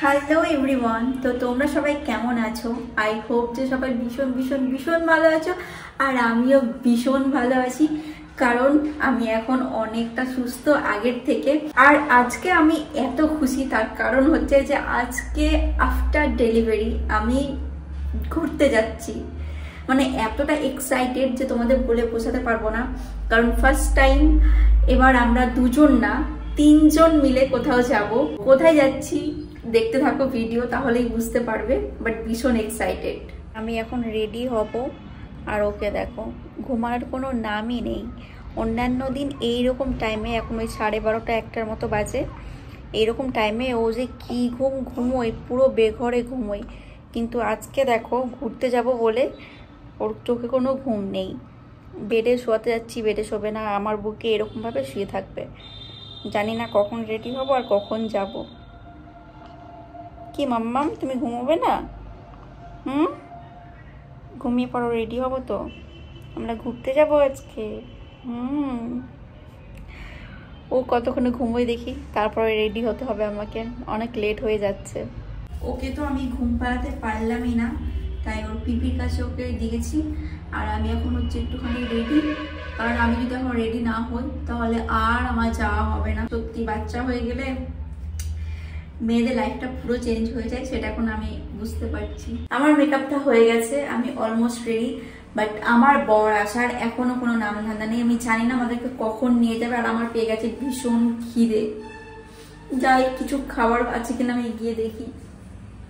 Hello everyone, তো তোমরা সবাই কেমন আছো? আই হোপ যে সবাই ভীষণ ভীষণ ভীষণ ভালো আছো। আর আমিও ভীষণ ভালো আছি, কারণ আমি এখন অনেকটা সুস্থ আগের থেকে। আর আজকে আমি এত খুশি, তার কারণ হচ্ছে যে আজকে আফটার ডেলিভারি আমি ঘুরতে যাচ্ছি। মানে এতটা এক্সাইটেড যে তোমাদের বলে বোঝাতে পারবো না। কারণ ফার্স্ট টাইম এবার আমরা দুজন না 3 জন মিলে কোথাও যাব। কোথায় যাচ্ছি দেখতে থাকো ভিডিও, তাহলেই বুঝতে পারবে। বাট ভীষণ এক্সাইটেড। আমি এখন রেডি হব, আর ওকে দেখো ঘুমার কোনো নামই নেই। অন্যান্য দিন এইরকম টাইমে, এখন ওই 12:30 1টার মতো বাজে, এইরকম টাইমে ও যে কি ঘুমোয়, পুরো বেঘরে ঘুমোয়। কিন্তু আজকে দেখো ঘুরতে যাব বলে ওর চোখে কোনো ঘুম নেই। বেডে শোয়াতে যাচ্ছি, বেডে শোবে না, আমার বুকে এরকমভাবে শুয়ে থাকবে। জানি না কখন রেডি হব আর কখন যাব। কি মাম্মাম, তুমি ঘুমোবে না? ঘুমিয়ে পড়ো, রেডি হব তো, আমরা ঘুরতে যাব আজকে। ও কতক্ষণে ঘুমোয় দেখি, তারপরে রেডি হতে হবে আমাকে, অনেক লেট হয়ে যাচ্ছে। ওকে তো আমি ঘুম পাড়াতে পারলামই না, তাই ওর পিপির কাছে ওকে দিয়েছি। আর আমি এখন হচ্ছে একটুখানি রেডি, কারণ আমি যদি এখন রেডি না হই তাহলে আর আমার যাওয়া হবে না। সত্যি বাচ্চা হয়ে গেলে মেয়েদের লাইফটা পুরো চেঞ্জ হয়ে যায়, সেটা এখন আমি বুঝতে পারছি। আমার মেকআপটা হয়ে গেছে, আমি অলমোস্ট রেডি। বাট আমার বর আসার এখনো কোনো নাম ধান্দা নেই। আমি জানি না আমাদেরকে কখন নিয়ে যাবে। আর আমার পেয়ে গেছে ভীষণ খিদে, যাই কিছু খাবার আছে কিনা আমি গিয়ে দেখি।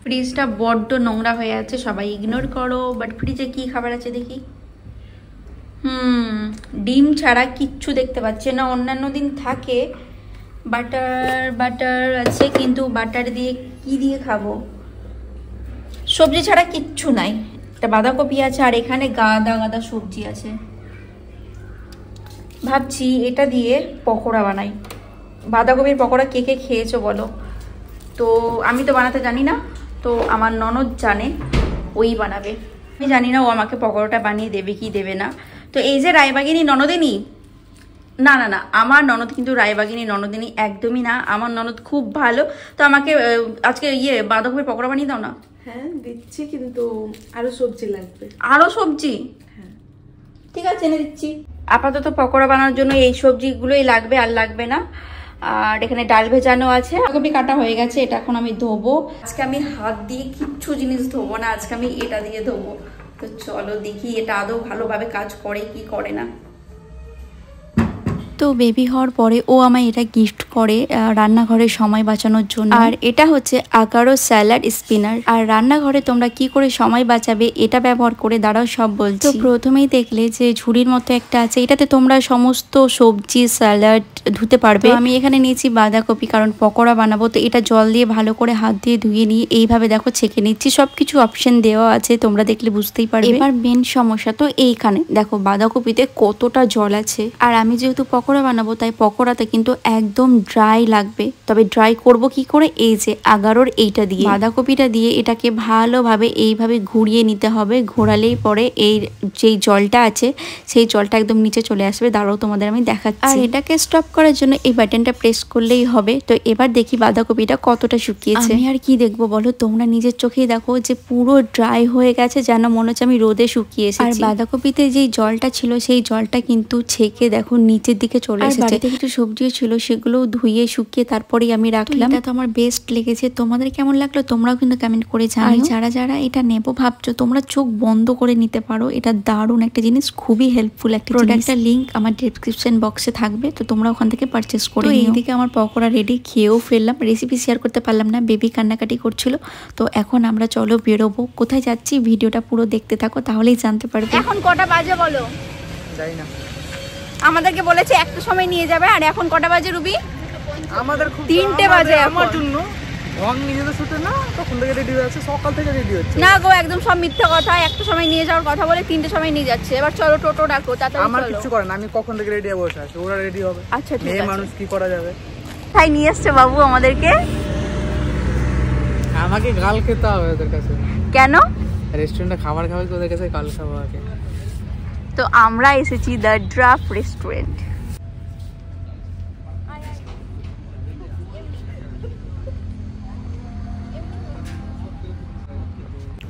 ফ্রিজটা বড্ড নোংরা হয়ে আছে, সবাই ইগনোর করো। বাট ফ্রিজে কি খাবার আছে দেখি। ডিম ছাড়া কিচ্ছু দেখতে পাচ্ছি না। অন্যান্য দিন থাকে বাটার আছে, কিন্তু বাটার দিয়ে কি দিয়ে খাবো? সবজি ছাড়া কিচ্ছু নাই। একটা বাঁধাকপি আছে, আর এখানে গাদা গাদা সবজি আছে। ভাবছি এটা দিয়ে পকোড়া বানাই। বাঁধাকপির পকোড়া কে কে খেয়েছো বলো? তো আমি তো বানাতে জানি না, তো আমার ননদ জানে, ওই বানাবে। আমি জানি না ও আমাকে পকোড়াটা বানিয়ে দেবে কি দেবে না। তো এই যে রায়বাগিনী ননদিনী, না না না, আমার ননদ কিন্তু রায়বাগিনী ননদিনী একদমই না। আমার ননদ খুব ভালো। তো আমাকে আজকে বাঁধাকপির পকোড়া বানিয়ে দাও না। হ্যাঁ দিচ্ছি, কিন্তু আরো সবজি লাগবে। আরো সবজি? হ্যাঁ ঠিক আছে, এনে দিচ্ছি। আপাতত পকোড়া বানানোর জন্য এই সবজিগুলোই লাগবে, আর লাগবে না। আর এখানে ডাল ভেজানো আছে, বাঁধাকপি কাটা হয়ে গেছে। এটা এখন আমি ধোবো। আজকে আমি হাত দিয়ে কিচ্ছু জিনিস ধোবো না, আজকে আমি এটা দিয়ে ধোবো। তো চলো দেখি এটা আদৌ ভালোভাবে কাজ করে কি করে না। তো বেবি হওয়ার পরে ও আমায় এটা গিফট করে রান্নাঘরে সময় বাঁচানোর জন্য। আর এটা হচ্ছে আকারো স্যালাড স্পিনার। আর রান্নাঘরে তোমরা কি করে সময় বাঁচাবে এটা ব্যবহার করে দাঁড়াও সব বলছি। তো প্রথমেই দেখলে যে ঝুড়ির মতো একটা আছে, এটাতে তোমরা সমস্ত সবজি স্যালাড ধুতে পারবে। আমি এখানে নিয়েছি বাঁধাকপি, কারণ পকোড়া বানাবো। তো এটা জল দিয়ে ভালো করে হাত দিয়ে ধুয়ে নিয়ে এইভাবে দেখো ছেঁকে নিচ্ছি। সবকিছু অপশন দেওয়া আছে, তোমরা দেখলে বুঝতেই পারবে। এবার মেন সমস্যা তো এইখানে দেখো, বাঁধাকপিতে কতটা জল আছে। আর আমি যেহেতু পকোড়া বানাবো, তাই পকোড়াতে কিন্তু একদম ড্রাই লাগবে। তবে ড্রাই করব কি করে? এই যে আগারোর এইটা দিয়ে, বাঁধাকপিটা দিয়ে এটাকে ভালোভাবে এইভাবে ঘুরিয়ে নিতে হবে। ঘোরালেই পরে এই যেই জলটা আছে সেই জলটা একদম নিচে চলে আসবে। দাঁড়াও তোমাদের আমি দেখাচ্ছি। আর এটাকে স্টপ করার জন্য এই বাটনটা প্রেস করলেই হবে। তো এবার দেখি বাঁধাকপিটা কতটা শুকিয়েছে। আমি আর কি দেখবো বলো, তোমরা নিজের চোখেই দেখো যে পুরো ড্রাই হয়ে গেছে, যেন মনে হচ্ছে আমি রোদে শুকিয়ে এসেছি। আর বাঁধাকপিতে যেই জলটা ছিল সেই জলটা কিন্তু ছেঁকে দেখো নিচের দিকে চলে এসেছে। বাড়িতে কিছু সবজিও ছিল, সেগুলো ধুয়ে শুকিয়ে তারপরেই আমি রাখলাম। এটা তো আমার বেস্ট লেগেছে। তোমাদের কেমন লাগলো তোমরাও কিন্তু কমেন্ট করে জানাও। যারা যারা এটা নেবো ভাবছো, তোমরা চোখ বন্ধ করে নিতে পারো। এটা দারুণ একটা জিনিস, খুবই হেল্পফুল একটা প্রোডাক্টের লিঙ্ক আমার ডেসক্রিপশন বক্সে থাকবে, তো তোমরা ওখান থেকে পারচেস করে নিও। এইদিকে আমার পকোড়া রেডি, খেয়েও ফেললাম। রেসিপি শেয়ার করতে পারলাম না, বেবি কান্নাকাটি করছিল। তো এখন আমরা চলো বেরোবো। কোথায় যাচ্ছি ভিডিওটা পুরো দেখতে থাকো, তাহলেই জানতে পারবে। এখন কটা বাজে বলো? জানি না, আমাদেরকে বলেছে একটা সময় নিয়ে যাবে, আর এখন কটা বাজে রুবি? আমাদের খুব 3টে বাজে। আমার জন্য রং নিজেদের সাথে না, তখন থেকে রেডি হয়ে আছে, সকাল থেকে রেডি হচ্ছে না গো, একদম সব মিথ্যা কথা। একটা সময় নিয়ে যাওয়ার কথা বলে 3টে সময় নিয়ে যাচ্ছে। এবার চলো টোটো ডাকো, তাড়াতাড়ি চলো। আমার কিছু করে না, আমি কখন থেকে রেডি হয়ে বসে আছি, ওরা রেডি হবে। আচ্ছা ঠিক মেয়ে আছে। মানুষ কি করা যাবে। তাই নিয়ে এসছে বাবু আমাদেরকে। আমাকে গাল খেতে হবে ওদের কাছে। কেন? রেস্টুরেন্টে খাবার খাবে কি ওদের কাছে গাল খাবো আগে? তো আমরা এসেছি দ্য ড্রাফট রেস্টুরেন্ট।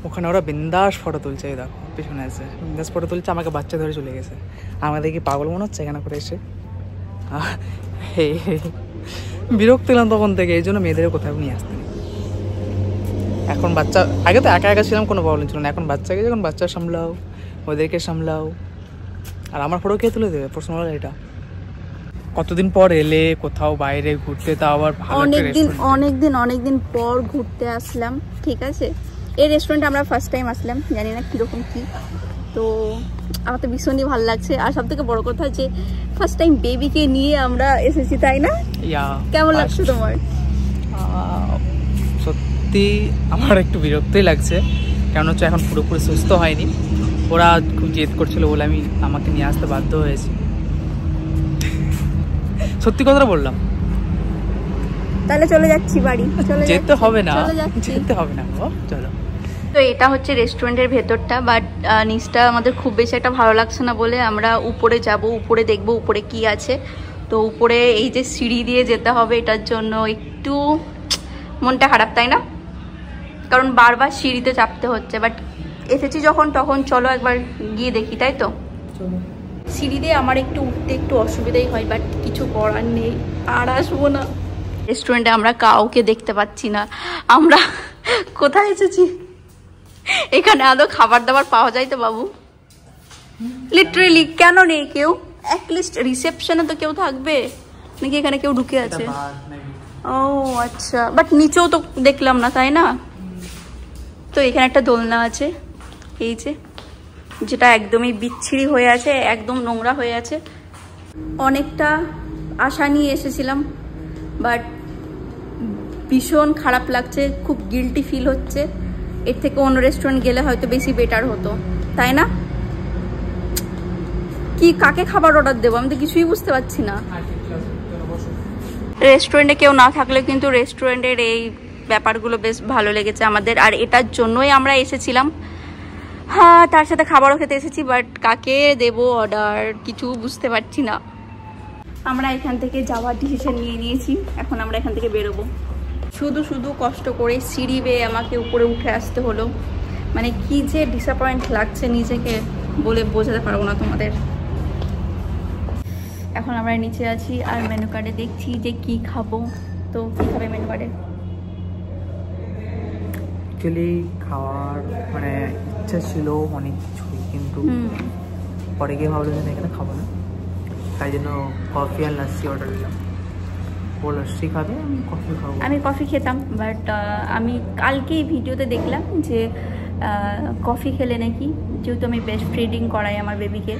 ওখানে ওরা বিন্দাস ফটো তুলছে, এই দেখো পেছনে আছে, বিন্দাস ফটো তুলছে, আমাকে বাচ্চা ধরে চলে গেছে। আমাদের কি পাগল মনে হচ্ছে এখানে করে এসে? বিরক্ত এলাম তখন থেকে, এই জন্য মেয়েদের কোথাও নিয়ে আসতে। এখন বাচ্চা, আগে তো একা একা ছিলাম, কোনো প্রবলেম ছিল না, এখন বাচ্চাকে যখন বাচ্চা সামলাও, ওদেরকে সামলাও, আর আমার ফটো কে তুলে দেবে? প্রশ্ন হলো এটা। কতদিন পর এলে কোথাও বাইরে ঘুরতে, তা আবার অনেকদিন পর ঘুরতে আসলাম, ঠিক আছে। এই রেস্টুরেন্টে আমরা ফার্স্ট টাইম আসলাম, জানি না কীরকম কী, তো আমার তো ভীষণই ভালো লাগছে। আর সব থেকে বড় কথা যে ফার্স্ট টাইম বেবিকে নিয়ে আমরা এসেছি, তাই না? কেমন লাগছে তোমার? সত্যি আমার একটু বিরক্তই লাগছে, কারণ হচ্ছে এখন পুরোপুরি সুস্থ হয়নি। ওরা খুব জেদ করছিল বলে আমাকে নিয়ে আসতে বাধ্য হয়েছি, সত্যি কথাটা বললাম। তাহলে চলে যাচ্ছি বাড়ি। যেতে হবে না, চলো। তো এটা হচ্ছে রেস্টুরেন্টের ভেতরটা, বাট নিচটা আমাদের খুব বেশি একটা ভালো লাগছে না বলে আমরা উপরে যাব, উপরে দেখবো উপরে কি আছে। তো উপরে এই যে সিঁড়ি দিয়ে যেতে হবে, এটার জন্য একটু মনটা খারাপ, তাই না? কারণ বারবার সিঁড়িতে চাপতে হচ্ছে, বাট এসেছি যখন তখন চলো একবার গিয়ে দেখি, তাই তো? সিঁড়ি দিয়ে আমার একটু উঠতে একটু অসুবিধাই হয়, বাট কিছু করার নেই, আর আসবো না। রেস্টুরেন্টে আমরা কাউকে দেখতে পাচ্ছি না, আমরা কোথায় এসেছি? এখানে আদৌ খাবার দাবার পাওয়া যায় তো বাবু? লিটারেলি কেন নেই কেউ? অ্যাটলিস্ট রিসেপশনে তো কেউ থাকবে নাকি? এখানে কেউ ঢুকে আছে? ও আচ্ছা, বাট নিচেও তো দেখলাম না, তাই না? তো এখানে একটা দোলনা আছে, এই যে, যেটা একদমই বিচ্ছিরি হয়ে আছে, একদম নোংরা হয়ে আছে। অনেকটা আশা নিয়ে এসেছিলাম, বাট ভীষণ খারাপ লাগছে, খুব গিল্টি ফিল হচ্ছে। এর থেকে অন্য রেস্টুরেন্ট গেলে হয়তো বেশি বেটার হতো, তাই না? কি কাকে খাবার অর্ডার দেবো আমি তো কিছুই বুঝতে পারছি না। রেস্টুরেন্টে কেউ না থাকলে কিন্তু রেস্টুরেন্টের এই ব্যাপারগুলো বেশ ভালো লেগেছে আমাদের, আর এটার জন্যই আমরা এসেছিলাম। হ্যাঁ, তার সাথে খাবারও খেতে এসেছি, বাট কাকে দেবো অর্ডার কিছু বুঝতে পারছি না। আমরা এখান থেকে যাওয়ার ডিসিশন নিয়ে নিয়েছি, এখন আমরা এখান থেকে বেরোবো। শুধু কষ্ট করে সিঁড়ি বেয়ে আমাকে উপরে উঠে আসতে হলো, মানে কি যে ডিসঅ্যাপয়েন্ট লাগছে নিজেকে বলে বোঝাতে পারবো না তোমাদের। এখন আমরা নিচে আছি আর মেনু কার্ডে দেখছি যে কি খাবো। তো কি খাবে মেনু কার্ডে? অ্যাকচুয়ালি খাওয়ার মানে ইচ্ছা ছিল অনেক কিছুই, কিন্তু পরে গিয়ে ভাবলাম যে এখানে খাবো না, তাই জন্য কফি আর লাস্সি অর্ডার দিলাম। ও লাস্সি খাবে, আমি কফি খাবো। আমি কফি খেতাম, বাট আমি কালকেই ভিডিওতে দেখলাম যে কফি খেলে নাকি, যেহেতু আমি ব্রেস্ট ফিডিং করাই আমার বেবিকে,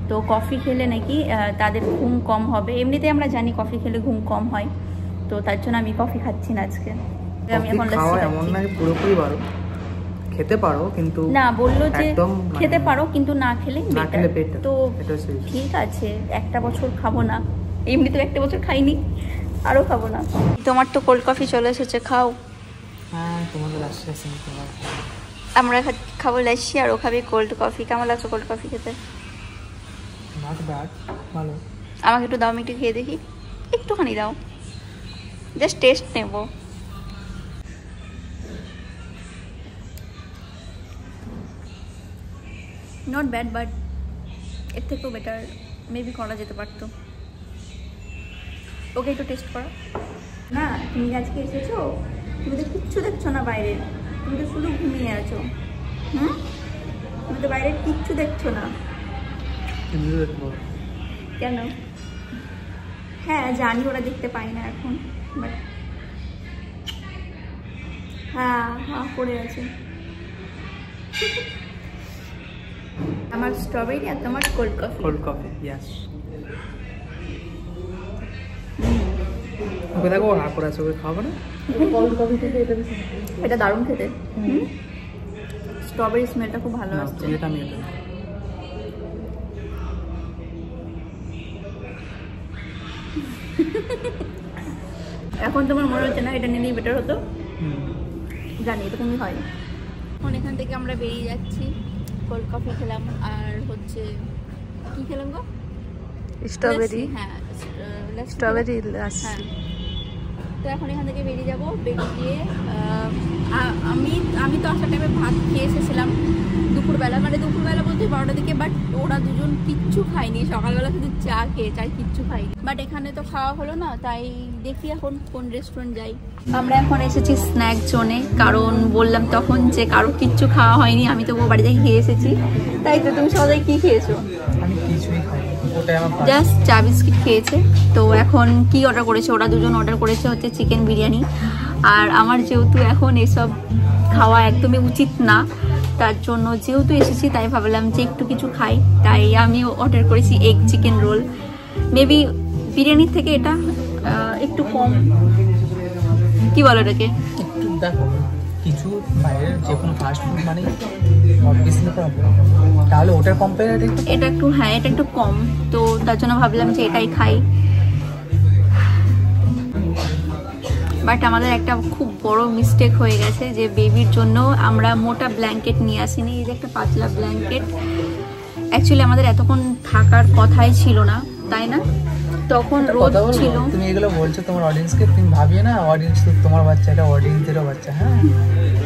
তো কফি খেলে নাকি তাদের ঘুম কম হবে। এমনিতে আমরা জানি কফি খেলে ঘুম কম হয়, তো তার জন্য আমি কফি খাচ্ছি না আজকে। আমি এখন লাস্সি খাচ্ছি। এমন না পুরোপুরি পারো, খেতে পারো, কিন্তু না, বললো যে খেতে পারো কিন্তু না খেলে বেটার। তো ঠিক আছে, একটা বছর খাবো না, এমনি তো একটা বছর খাইনি, আরও খাবো না। তোমার তো কোল্ড কফি চলে এসেছে, খাও। হ্যাঁ, তোমাদের লাস্সি আছে, আমরা খাবো লাস্সি আর ও খাবে কোল্ড কফি। কেমন লাগছে কোল্ড কফি খেতে? ভালো। আমাকে একটু দাও, আমি একটু খেয়ে দেখি, একটুখানি দাও, জাস্ট টেস্ট নেব। নট ব্যাড, বাট এর থেকেও বেটার মেবি করা যেতে পারতো। ওকে একটু টেস্ট করো না। তুমি আজকে এসেছো, তুমি তো কিচ্ছু দেখছো না বাইরে, তুমি তো শুধু ঘুমিয়ে আছো। তুমি তো বাইরে কিচ্ছু দেখছো না কেন? হ্যাঁ জানি ওরা দেখতে পায় না এখন, বাট হ্যাঁ পড়ে আছে। আমার স্ট্রবেরি আর তোমার কোল্ড কফি। ইয়েস। দেখো হাঁ করে আছে, খাবো না কোল্ড কফি থেকে এটা দারুণ খেতে। স্ট্রবেরি স্মেলটা খুব ভালো আসছে। এখন তোমার মনে হচ্ছে না এটা নিলেই বেটার হতো? জানি এরকমই হয়। এখন এখান থেকে আমরা বেরিয়ে যাচ্ছি, কোল্ড কফি খেলাম আর হচ্ছে কি খেলাম গো? স্ট্রবেরি। হ্যাঁ, স্ট্রবেরি লাস্সি। হ্যাঁ, তো এখন এখান থেকে বেরিয়ে যাব, বেরিয়ে গিয়ে আমি তো আসার টাইমে ভাত খেয়ে এসেছিলাম দুপুরবেলা, মানে দুপুরবেলা বলতে 12টার দিকে, বাট ওরা দুজন কিচ্ছু খায়নি, সকালবেলা শুধু চা খেয়েছে আর কিচ্ছু খাইনি। বাট এখানে তো খাওয়া হলো না, তাই দেখি এখন কোন রেস্টুরেন্ট যাই। আমরা এখন এসেছি স্ন্যাক জোনে, কারণ বললাম তখন যে কারো কিচ্ছু খাওয়া হয়নি, আমি তো বাড়ি থেকে খেয়ে এসেছি। তাই তো তুমি সবাই কি খেয়েছো? আমি কিছুই খাইনি, ওটাই আমার জাস্ট চা বিস্কিট খেয়েছে। তো এখন কি অর্ডার করেছে? ওরা দুজন অর্ডার করেছে হচ্ছে চিকেন বিরিয়ানি। আর আমার যেহেতু এখন এসব খাওয়া একদমই উচিত না, তার জন্য যেহেতু এসেছি তাই ভাবলাম যে একটু কিছু খাই, তাই আমিও অর্ডার করেছি এগ চিকেন রোল। মেবি বিরিয়ানির থেকে এটা একটু কম, কি বলো এটাকে? একটু দেখো, কিছু বাইরের যে কোনো ফাস্ট ফুড মানে অবভিয়াসলি তাহলে ওটার কম্পেয়ার এটা একটু, হ্যাঁ এটা একটু কম, তো তার জন্য ভাবলাম যে এটাই খাই। বাট আমাদের একটা খুব বড় মিস্টেক হয়ে গেছে, যে বেবির জন্য আমরা মোটা ব্ল্যাঙ্কেট নিয়ে আসিনি। এই যে একটা পাতলা ব্ল্যাঙ্কেট, অ্যাকচুয়ালি আমাদের এতক্ষণ থাকার কথাই ছিল না, তাই না? তখন রোদ ছিল। তুমি এগুলো বলছো তোমার অডিয়েন্সকে, তুমি ভাবিয়ে না অডিয়েন্স তো তোমার বাচ্চা, এটা অডিয়েন্সদেরও বাচ্চা। হ্যাঁ,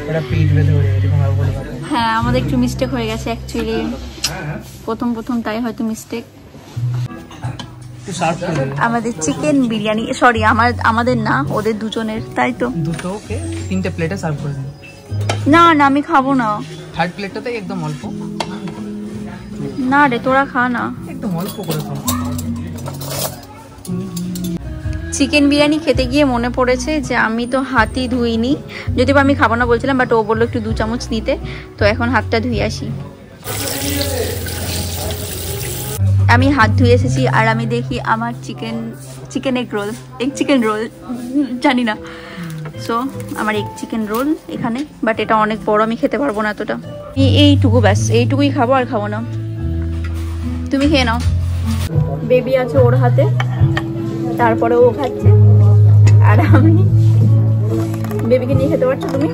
ওরা পিঠ বেঁধে ওঠে এরকম ভাবে বলে কথা। হ্যাঁ, আমাদের একটু মিস্টেক হয়ে গেছে অ্যাকচুয়ালি, প্রথম তাই হয়তো মিস্টেক। আমাদের চিকেন বিরিয়ানি, সরি আমাদের না, ওদের দুজনের, তাই তো। দুটোকে 3টে প্লেটে সার্ভ করে দিন। না না, আমি খাবো না। থার্ড প্লেটটাতে একদম অল্প। না রে, তোরা খা না, একদম অল্প করে খাও। চিকেন বিরিয়ানি খেতে গিয়ে মনে পড়েছে যে আমি তো হাতই ধুইনি, যদিও আমি খাবো না বলছিলাম, বাট ও বললো একটু 2 চামচ নিতে, তো এখন হাতটা ধুয়ে আসি। আমি হাত ধুয়ে এসেছি আর আমি দেখি আমার চিকেন এগ চিকেন রোল জানি না, সো আমার এগ চিকেন রোল এখানে, বাট এটা অনেক বড়, আমি খেতে পারবো না এতটা। এইটুকু ব্যাস, এইটুকুই খাবো, আর খাবো না। তুমি খেয়ে নাও। বেবি আছে ওর হাতে, তারপরে ও খাচ্ছে, আর আমি বেবিকে নিয়ে খেতে পারছো তুমি?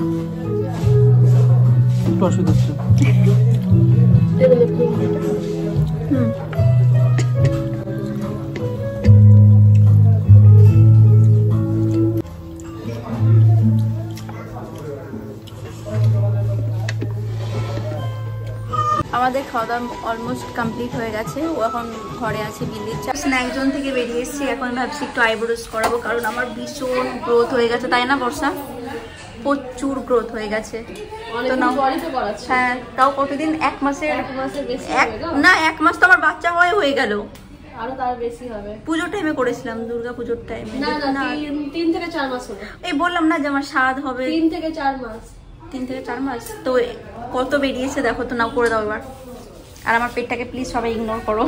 আমাদের খাওয়া দাওয়া অলমোস্ট কমপ্লিট হয়ে গেছে। ও এখন ঘরে আছে দিল্লির স্ন্যাক জোন থেকে বেরিয়ে এসেছি। এখন ভাবছি একটু আইব্রোজ করাবো, কারণ আমার ভীষণ গ্রোথ হয়ে গেছে, তাই না বর্ষা? প্রচুর গ্রোথ হয়ে গেছে। তো না, হ্যাঁ, তাও কতদিন? 1 মাসের না, 1 মাস তো আমার বাচ্চা হয়ে গেল। আরো তার বেশি হবে। পুজোর টাইমে করেছিলাম, দুর্গা পুজোর টাইমে। না 3 থেকে 4 মাস হলো। এই বললাম না যে আমার স্বাদ হবে 3 থেকে 4 মাস। 3 থেকে 4 মাস। তো কত বেরিয়েছে দেখো তো, নাও করে দাও এবার। আর আমার পেটটাকে প্লিজ সবাই ইগনোর করো।